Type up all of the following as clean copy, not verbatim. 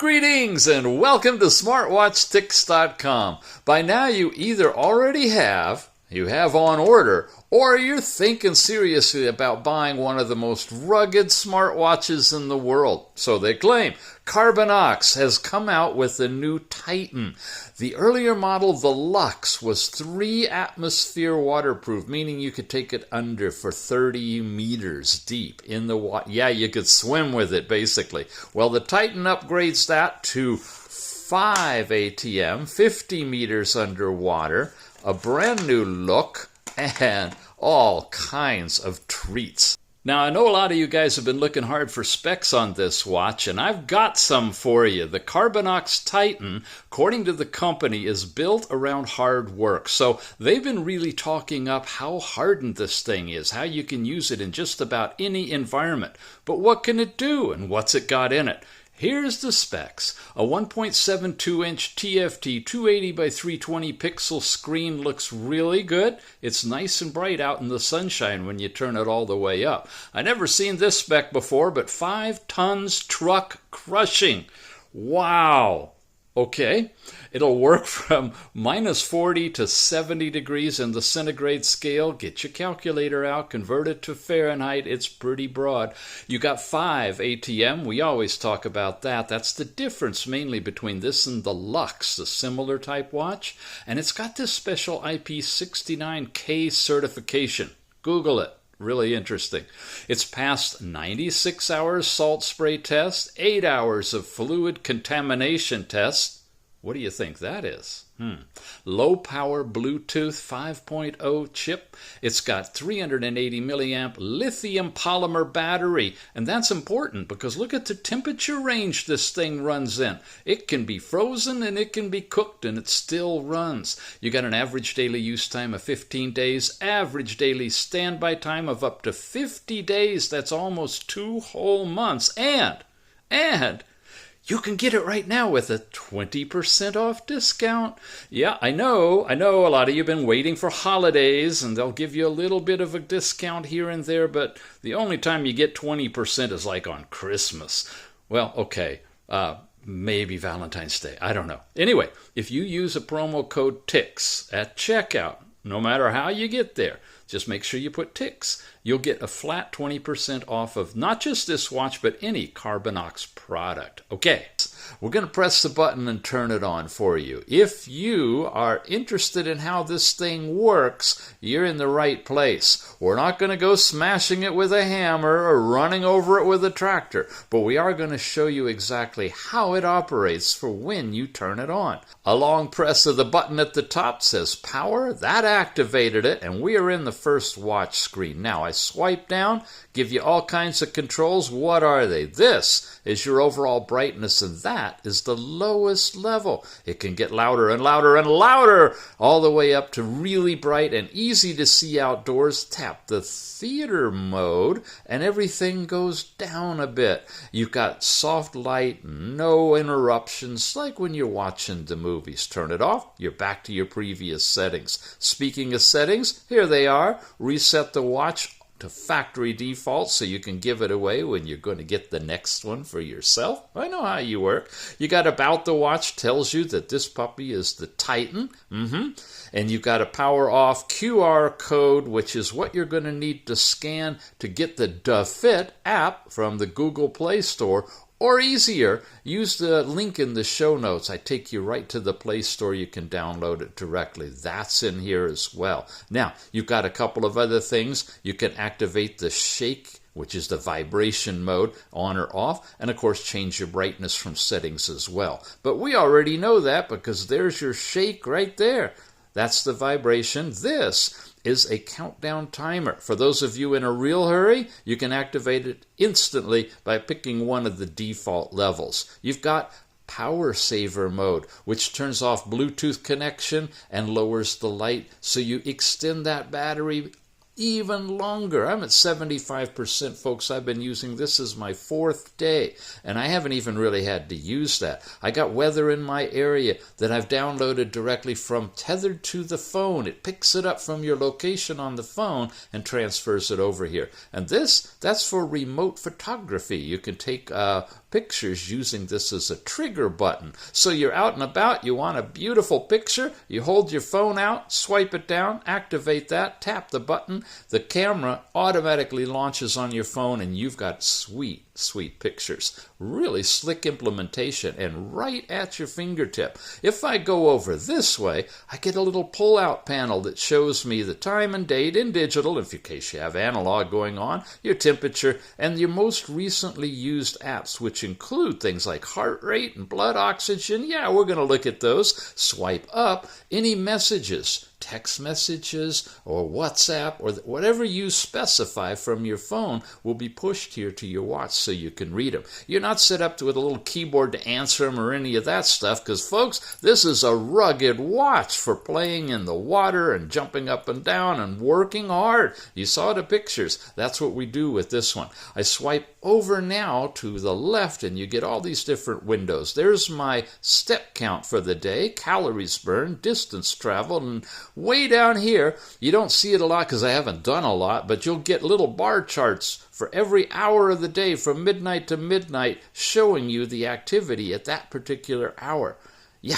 Greetings and welcome to SmartwatchTix.com. By now you either already have on order, or you're thinking seriously about buying one of the most rugged smartwatches in the world. So they claim. Carbinox has come out with the new Titan. The earlier model, the Luxe, was 3-atmosphere waterproof, meaning you could take it under for 30 meters deep in the water. Yeah, you could swim with it, basically. Well, the Titan upgrades that to 5 ATM, 50 meters underwater, a brand new look, and all kinds of treats. Now, I know a lot of you guys have been looking hard for specs on this watch, and I've got some for you. The Carbinox Titan, according to the company, is built around hard work. So they've been really talking up how hardened this thing is, how you can use it in just about any environment. But what can it do, and what's it got in it? Here's the specs. A 1.72-inch TFT 280 by 320 pixel screen looks really good. It's nice and bright out in the sunshine when you turn it all the way up. I never seen this spec before, but 5 tons truck crushing. Wow. Okay, it'll work from -40 to 70 degrees in the centigrade scale. Get your calculator out, convert it to Fahrenheit. It's pretty broad. You got 5 ATM. We always talk about that. That's the difference mainly between this and the Luxe, the similar type watch. And it's got this special IP69K certification. Google it. Really interesting. It's passed 96 hours salt spray test, 8 hours of fluid contamination test. What do you think that is? Low power Bluetooth 5.0 chip. It's got 380 milliamp lithium polymer battery. And that's important because look at the temperature range this thing runs in. It can be frozen and it can be cooked and it still runs. You got an average daily use time of 15 days, average daily standby time of up to 50 days. That's almost 2 whole months. And you can get it right now with a 20% off discount. Yeah, I know a lot of you have been waiting for holidays and they'll give you a little bit of a discount here and there, but the only time you get 20% is like on Christmas. Well, okay, maybe Valentine's Day. I don't know. Anyway, if you use a promo code TIX at checkout, no matter how you get there, just make sure you put TIX. You'll get a flat 20% off of not just this watch, but any Carbinox product. Okay, we're going to press the button and turn it on for you. If you are interested in how this thing works, you're in the right place. We're not going to go smashing it with a hammer or running over it with a tractor, but we are going to show you exactly how it operates for when you turn it on. A long press of the button at the top says power. That activated it, and we are in the first watch screen. Now, I swipe down, give you all kinds of controls. What are they? This is your overall brightness, and that is the lowest level. It can get louder and louder and louder, all the way up to really bright and easy to see outdoors. Tap the theater mode, and everything goes down a bit. You've got soft light, no interruptions, like when you're watching the movies. Turn it off, you're back to your previous settings. Speaking of settings, here they are. Reset the watch to factory default so you can give it away when you're going to get the next one for yourself. I know how you work. You got about the watch, tells you that this puppy is the Titan. And you've got a power off QR code, which is what you're going to need to scan to get the Fit app from the Google Play Store. Or easier, use the link in the show notes. I take you right to the Play Store. You can download it directly. That's in here as well. Now, you've got a couple of other things. You can activate the shake, which is the vibration mode, on or off, and of course change your brightness from settings as well. But we already know that because there's your shake right there. That's the vibration. This is a countdown timer. For those of you in a real hurry, you can activate it instantly by picking one of the default levels. You've got power saver mode, which turns off Bluetooth connection and lowers the light, so you extend that battery even longer. I'm at 75%, folks. I've been using this as my 4th day, and I haven't even really had to use that. I got weather in my area that I've downloaded directly from Tethered to the phone. It picks it up from your location on the phone and transfers it over here. And that's for remote photography. You can take pictures using this as a trigger button. So you're out and about, you want a beautiful picture, you hold your phone out, swipe it down, activate that, tap the button, the camera automatically launches on your phone, and you've got sweet, sweet pictures. Really slick implementation and right at your fingertip. If I go over this way, I get a little pull-out panel that shows me the time and date in digital, in case you have analog going on, your temperature, and your most recently used apps, which include things like heart rate and blood oxygen. Yeah, we're going to look at those. Swipe up, any messages, text messages or WhatsApp or whatever you specify from your phone will be pushed here to your watch so you can read them. You're not set up with a little keyboard to answer them or any of that stuff because, folks, this is a rugged watch for playing in the water and jumping up and down and working hard. You saw the pictures. That's what we do with this one. I swipe over now to the left and you get all these different windows. There's my step count for the day, calories burned, distance traveled, and way down here, you don't see it a lot because I haven't done a lot, but you'll get little bar charts for every hour of the day from midnight to midnight showing you the activity at that particular hour. Yeah.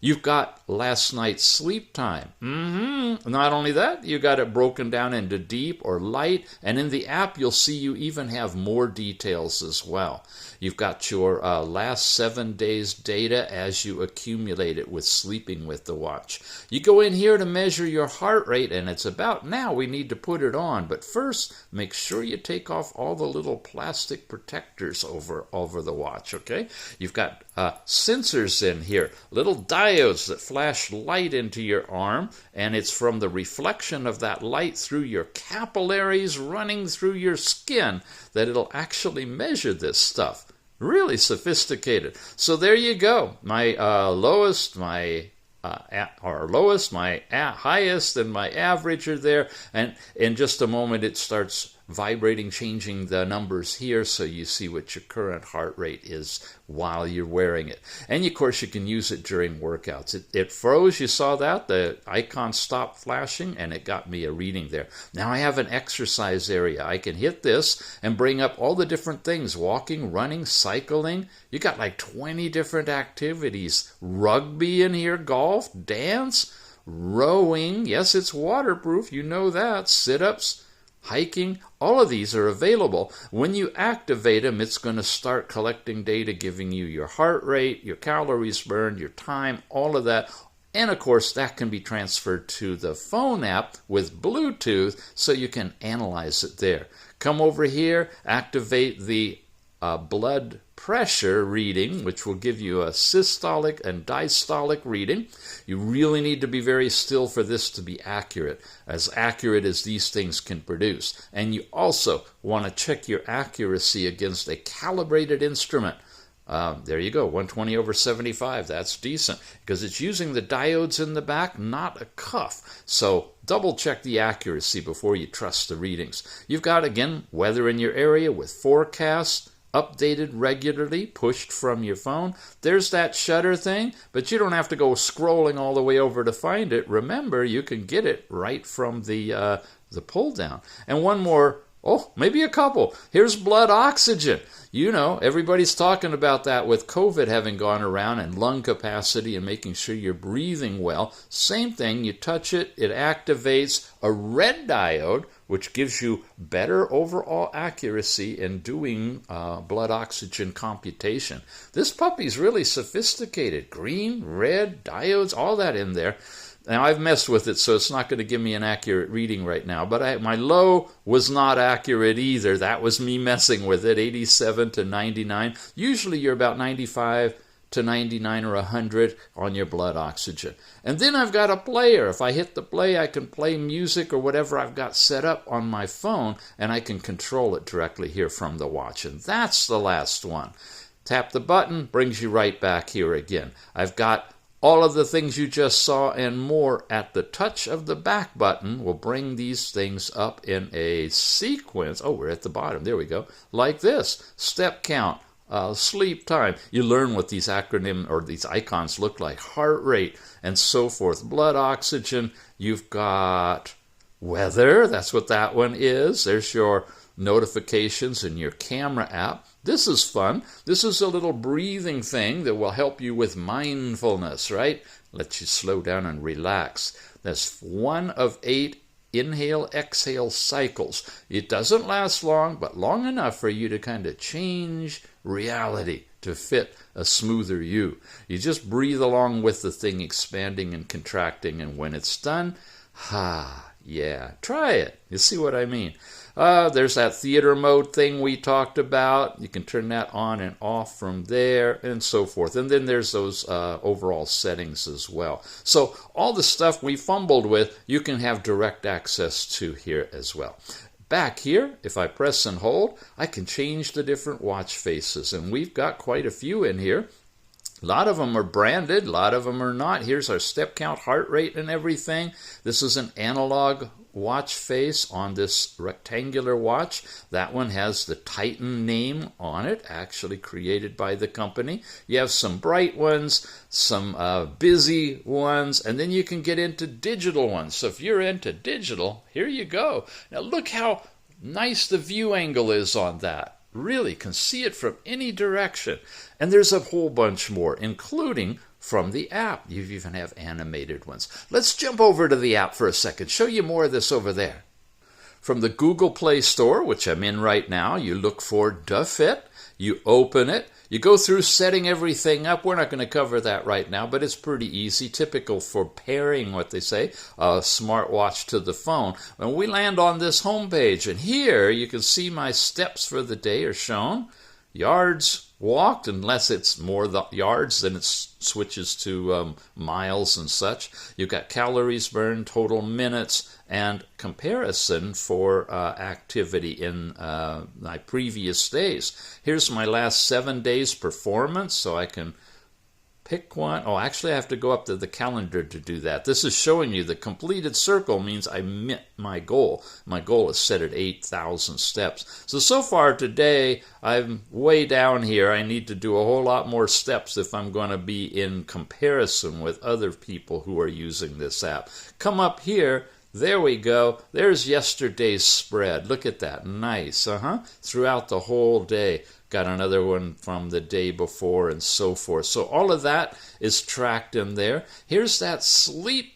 You've got last night's sleep time. Not only that, you got it broken down into deep or light, and in the app you'll see you even have more details as well. You've got your last 7 days data as you accumulate it with sleeping with the watch. You go in here to measure your heart rate, and it's about now we need to put it on. But first, make sure you take off all the little plastic protectors over the watch, okay? You've got sensors in here, little diodes that flash light into your arm, and it's from the reflection of that light through your capillaries running through your skin that it'll actually measure this stuff. Really sophisticated. So there you go. My lowest, my highest, and my average are there. And in just a moment, it starts vibrating, changing the numbers here so you see what your current heart rate is while you're wearing it. And of course, you can use it during workouts. It froze, you saw that? The icon stopped flashing and it got me a reading there. Now I have an exercise area. I can hit this and bring up all the different things, walking, running, cycling. You got like 20 different activities. Rugby in here, golf, dance, rowing. Yes, it's waterproof, you know that. Sit-ups, hiking, all of these are available. When you activate them, it's going to start collecting data, giving you your heart rate, your calories burned, your time, all of that. And of course, that can be transferred to the phone app with Bluetooth so you can analyze it there. Come over here, activate the blood pressure reading, which will give you a systolic and diastolic reading. You really need to be very still for this to be accurate as these things can produce. And you also want to check your accuracy against a calibrated instrument. There you go, 120/75. That's decent because it's using the diodes in the back, not a cuff. So double check the accuracy before you trust the readings. You've got, again, weather in your area with forecasts, updated regularly, pushed from your phone. There's that shutter thing, but you don't have to go scrolling all the way over to find it. Remember, you can get it right from the pull down. And one more, maybe a couple. Here's blood oxygen. You know, everybody's talking about that with COVID having gone around and lung capacity and making sure you're breathing well. Same thing, you touch it, it activates a red diode, which gives you better overall accuracy in doing blood oxygen computation. This puppy's really sophisticated. Green, red, diodes, all that in there. Now, I've messed with it, so it's not going to give me an accurate reading right now. But my low was not accurate either. That was me messing with it, 87 to 99. Usually you're about 95 to 99 or 100 on your blood oxygen. And then I've got a player. If I hit the play, I can play music or whatever I've got set up on my phone, and I can control it directly here from the watch. And that's the last one. Tap the button, brings you right back here again. I've got all of the things you just saw and more at the touch of the back button will bring these things up in a sequence. Oh, we're at the bottom. There we go. Like this. Step count, sleep time. You learn what these acronyms or these icons look like. Heart rate and so forth. Blood oxygen. You've got weather. That's what that one is. There's your notifications in your camera app. This is fun. This is a little breathing thing that will help you with mindfulness, right? Let you slow down and relax. That's 1 of 8 inhale-exhale cycles. It doesn't last long, but long enough for you to kind of change reality to fit a smoother you. You just breathe along with the thing expanding and contracting, and when it's done, yeah, try it. You see what I mean? There's that theater mode thing we talked about. You can turn that on and off from there and so forth. And then there's those overall settings as well. So all the stuff we fumbled with, you can have direct access to here as well. Back here, if I press and hold, I can change the different watch faces. And we've got quite a few in here. A lot of them are branded, a lot of them are not. Here's our step count, heart rate, and everything. This is an analog watch face on this rectangular watch. That one has the Titan name on it, actually created by the company. You have some bright ones, some busy ones, and then you can get into digital ones. So if you're into digital, here you go. Now look how nice the view angle is on that. Really can see it from any direction. And there's a whole bunch more, including from the app. You even have animated ones. Let's jump over to the app for a second. Show you more of this over there. From the Google Play Store, which I'm in right now, you look for DaFit. You open it. You go through setting everything up. We're not going to cover that right now, but it's pretty easy, typical for pairing, what they say, a smartwatch to the phone. When we land on this homepage, and here you can see my steps for the day are shown. Yards walked, unless it's more the yards, then it switches to miles and such. You've got calories burned, total minutes, and comparison for activity in my previous days. Here's my last 7 days performance, so I can pick one. Oh, actually I have to go up to the calendar to do that. This is showing you the completed circle means I met my goal. My goal is set at 8,000 steps. So far today, I'm way down here. I need to do a whole lot more steps if I'm going to be in comparison with other people who are using this app. Come up here. There we go. There's yesterday's spread. Look at that. Nice. Throughout the whole day. Got another one from the day before and so forth. So all of that is tracked in there. Here's that sleep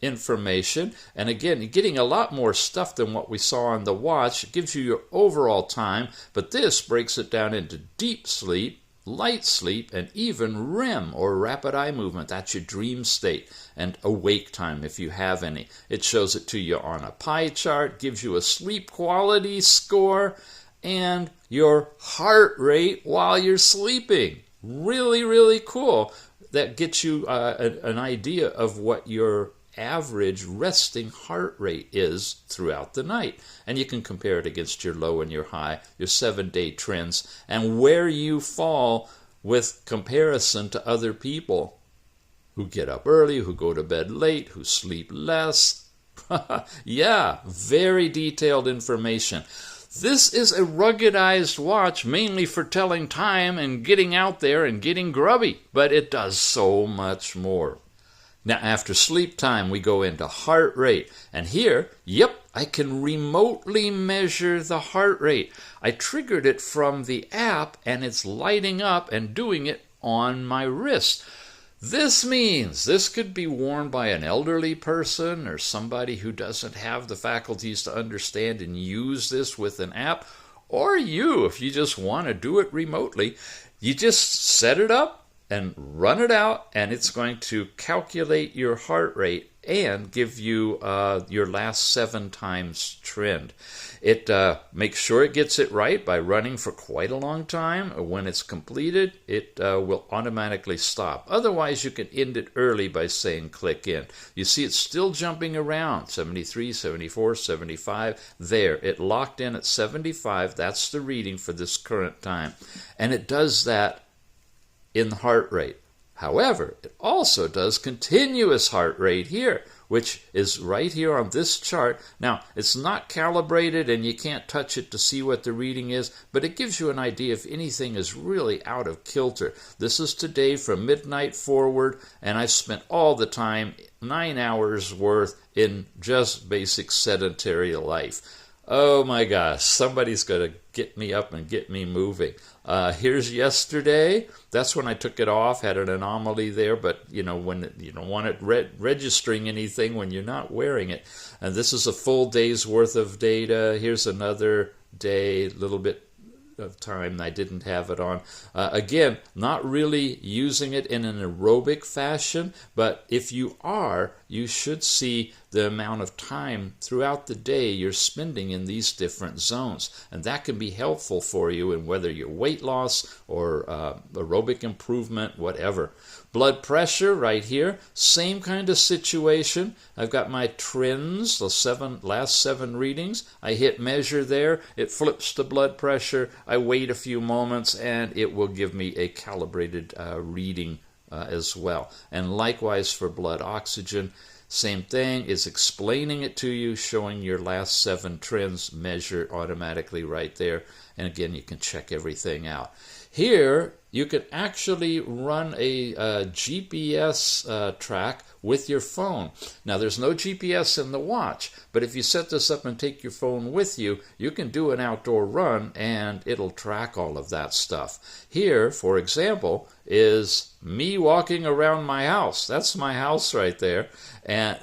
information. And again, you're getting a lot more stuff than what we saw on the watch. It gives you your overall time, but this breaks it down into deep sleep, light sleep, and even REM, or rapid eye movement. That's your dream state, and awake time if you have any. It shows it to you on a pie chart, gives you a sleep quality score, and your heart rate while you're sleeping. Really, really cool. That gets you an idea of what your average resting heart rate is throughout the night. And you can compare it against your low and your high, your 7-day trends, and where you fall with comparison to other people who get up early, who go to bed late, who sleep less. Yeah, very detailed information. This is a ruggedized watch mainly for telling time and getting out there and getting grubby, but it does so much more. Now, after sleep time, we go into heart rate. And here, yep, I can remotely measure the heart rate. I triggered it from the app, and it's lighting up and doing it on my wrist. This means this could be worn by an elderly person or somebody who doesn't have the faculties to understand and use this with an app, or you, if you just want to do it remotely. You just set it up and run it out, and it's going to calculate your heart rate and give you your last 7 times trend. It makes sure it gets it right by running for quite a long time. When it's completed, it will automatically stop. Otherwise, you can end it early by saying click in. You see it's still jumping around, 73, 74, 75. There, it locked in at 75. That's the reading for this current time. And it does that in heart rate. However, it also does continuous heart rate here, which is right here on this chart. Now, it's not calibrated and you can't touch it to see what the reading is, but it gives you an idea if anything is really out of kilter. This is today from midnight forward, and I've spent all the time, 9 hours worth, in just basic sedentary life. Oh my gosh, somebody's going to get me up and get me moving. Here's yesterday. That's when I took it off, had an anomaly there, but when you don't want it registering anything when you're not wearing it. And this is a full day's worth of data. Here's another day, a little bit of time I didn't have it on. Again, not really using it in an aerobic fashion, but if you are, you should see the amount of time throughout the day you're spending in these different zones. And that can be helpful for you in whether you're weight loss or aerobic improvement, whatever. Blood pressure right here, same kind of situation. I've got my trends, the last 7 readings. I hit measure there. It flips to blood pressure. I wait a few moments and it will give me a calibrated reading as well. And likewise for blood oxygen. Same thing, is explaining it to you, showing your last 7 trends, measure automatically right there. And again, you can check everything out. Here, you can actually run a GPS track with your phone. Now, there's no GPS in the watch, but if you set this up and take your phone with you, you can do an outdoor run and it'll track all of that stuff. Here, for example, is me walking around my house. That's my house right there. And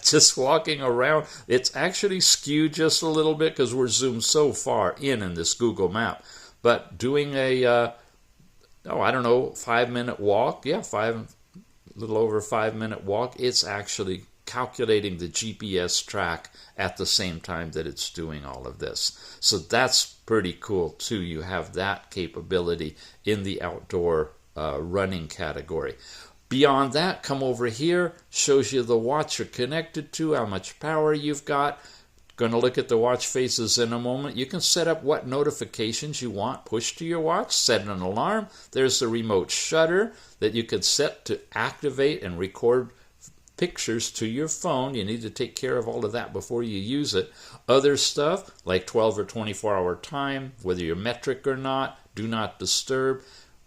just walking around. It's actually skewed just a little bit because we're zoomed so far in this Google map. But doing a 5-minute walk. Yeah, a little over 5-minute walk. It's actually calculating the GPS track at the same time that it's doing all of this. So that's pretty cool too. You have that capability in the outdoor running category. Beyond that, come over here, shows you the watch you're connected to, how much power you've got. Going to look at the watch faces in a moment. You can set up what notifications you want pushed to your watch, set an alarm. There's the remote shutter that you can set to activate and record pictures to your phone. You need to take care of all of that before you use it. Other stuff like 12 or 24-hour time, whether you're metric or not, do not disturb.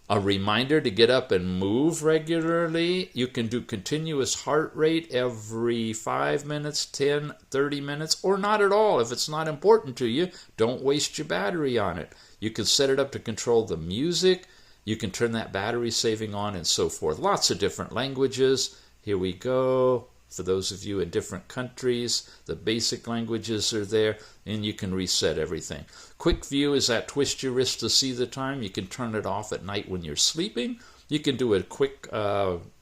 A reminder to get up and move regularly. You can do continuous heart rate every 5 minutes, 10, 30 minutes, or not at all. If it's not important to you, don't waste your battery on it. You can set it up to control the music. You can turn that battery saving on and so forth. Lots of different languages. Here we go. For those of you in different countries, the basic languages are there, and you can reset everything. Quick view is that twist your wrist to see the time. You can turn it off at night when you're sleeping. You can do a quick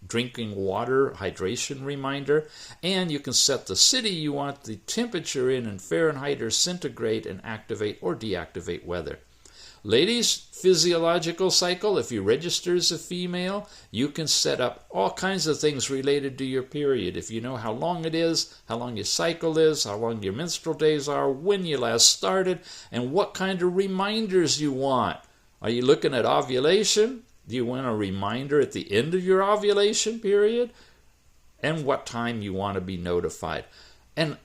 drinking water hydration reminder, and you can set the city you want the temperature in Fahrenheit or centigrade and activate or deactivate weather. Ladies, physiological cycle, if you register as a female, you can set up all kinds of things related to your period. If you know how long it is, how long your cycle is, how long your menstrual days are, when you last started, and what kind of reminders you want. Are you looking at ovulation? Do you want a reminder at the end of your ovulation period? And what time you want to be notified. And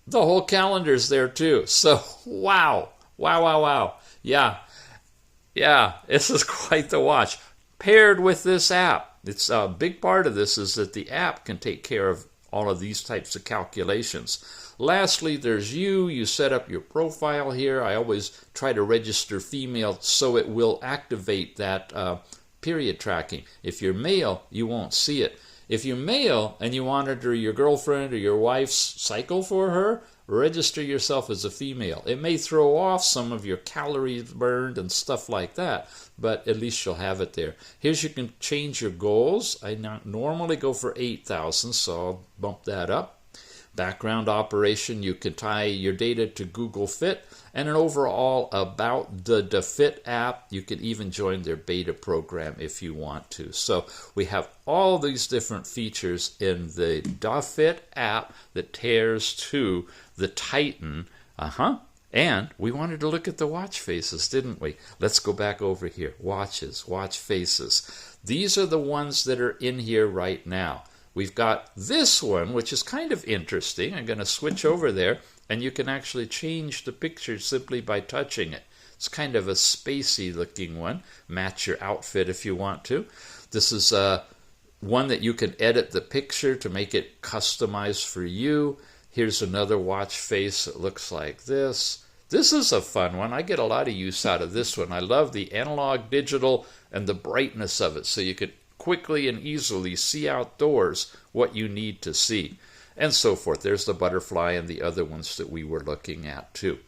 the whole calendar's there too. So, wow. Yeah, this is quite the watch. Paired with this app, it's a big part of this is that the app can take care of all of these types of calculations. Lastly, there's you. You set up your profile here. I always try to register female so it will activate that period tracking. If you're male, you won't see it. If you're male and you monitor your girlfriend or your wife's cycle for her, register yourself as a female. It may throw off some of your calories burned and stuff like that, but at least you'll have it there. Here's you can change your goals. I normally go for 8,000, so I'll bump that up. Background operation, you can tie your data to Google Fit, and an overall about the Fit app. You can even join their beta program if you want to. So we have all these different features in the Fit app that tears to the Titan. And we wanted to look at the watch faces, didn't we? Let's go back over here. Watches, watch faces. These are the ones that are in here right now. We've got this one, which is kind of interesting. I'm going to switch over there, and you can actually change the picture simply by touching it. It's kind of a spacey looking one. Match your outfit if you want to. This is one that you can edit the picture to make it customized for you. Here's another watch face that looks like this. This is a fun one. I get a lot of use out of this one. I love the analog digital and the brightness of it, so you could quickly and easily see outdoors what you need to see, and so forth. There's the butterfly and the other ones that we were looking at too.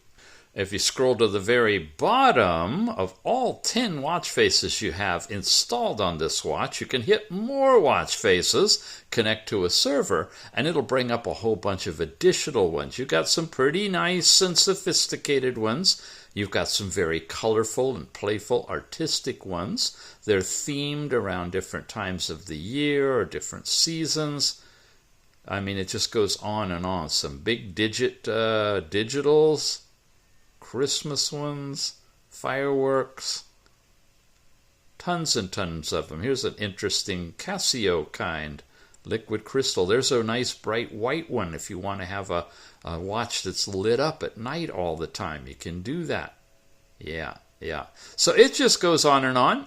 If you scroll to the very bottom of all 10 watch faces you have installed on this watch, you can hit more watch faces, connect to a server, and it'll bring up a whole bunch of additional ones. You've got some pretty nice and sophisticated ones. You've got some very colorful and playful artistic ones. They're themed around different times of the year or different seasons. I mean, it just goes on and on. Some big digitals, Christmas ones, fireworks, tons and tons of them. Here's an interesting Casio kind, liquid crystal. There's a nice bright white one if you want to have a watch that's lit up at night all the time. You can do that. Yeah. So it just goes on, and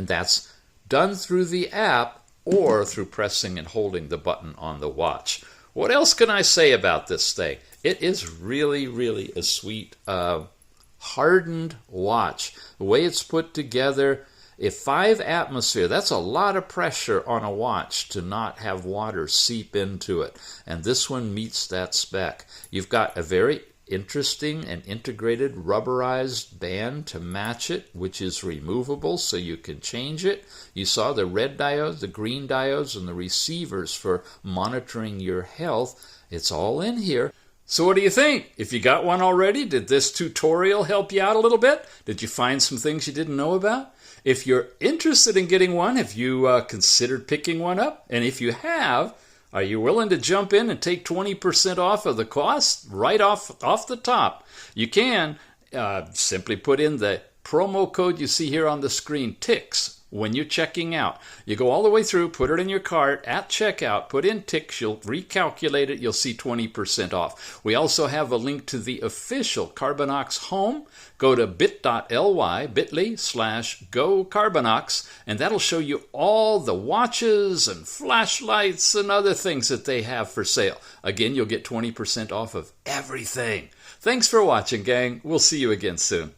that's done through the app or through pressing and holding the button on the watch. What else can I say about this thing? It is really, really a sweet, hardened watch. The way it's put together, if 5 atmosphere, that's a lot of pressure on a watch to not have water seep into it. And this one meets that spec. You've got a very interesting and integrated rubberized band to match it, which is removable so you can change it. You saw the red diodes, the green diodes, and the receivers for monitoring your health. It's all in here. So what do you think? If you got one already, did this tutorial help you out a little bit? Did you find some things you didn't know about? If you're interested in getting one, have you considered picking one up? And if you have, are you willing to jump in and take 20% off of the cost right off the top? You can simply put in the promo code you see here on the screen, TICS, when you're checking out. You go all the way through, put it in your cart, at checkout, put in TICS, you'll recalculate it, you'll see 20% off. We also have a link to the official Carbinox home. Go to bit.ly/go-carbinox, and that'll show you all the watches and flashlights and other things that they have for sale. Again, you'll get 20% off of everything. Thanks for watching, gang. We'll see you again soon.